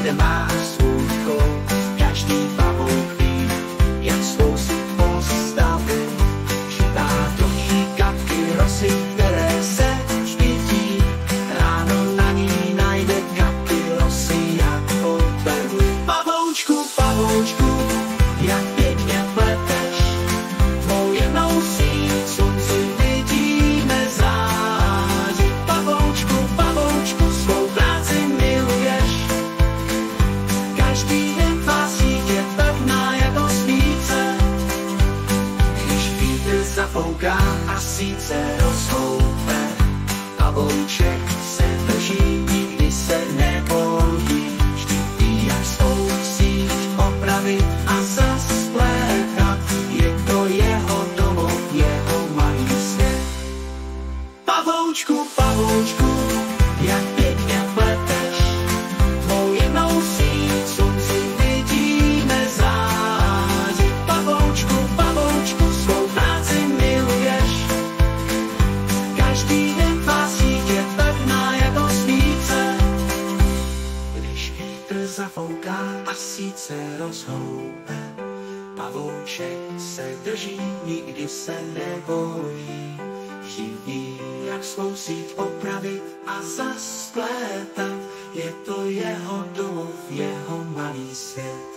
Každý má svůj kód, každý pavouk ví, jak svou si postavu. Živá do ní kapky rosy, které se štítí. Ráno na ní najde kapky rosy jako perlu. Pavoučku, pavoučku, jak pěkně pleteš. Mou jednou síť slunci vidíme zářit. Pavoučku, pavoučku, svou práci miluješ. Každý den tvá síť je pevná jako svíce. Když vítr zafouká a síť se rozhoupe, pavouček se drží, nikdy se nebojí. Vždy ví, jak svou síť opravit a zasplétat. Je to jeho domov, jeho malý svět. Pavoučku, pavoučku, jak pěkně pleteš. Mou jednou síť slunci vidíme zářit. Pavoučku, pavoučku, svou práci miluješ. Každý den tvá síť je pevná jako svíce. Když vítr zafouká a síť se rozhoupe, pavouček se drží, nikdy se nebojí. Živí, jak svou síť opravit a zasplétat. Je to jeho domov, jeho malý svět.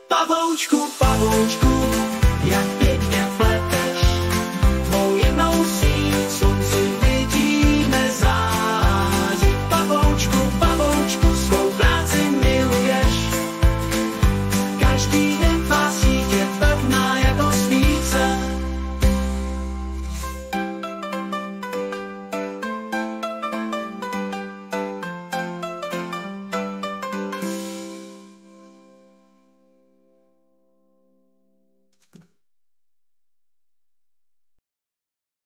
Pavoučku, pavoučku, jak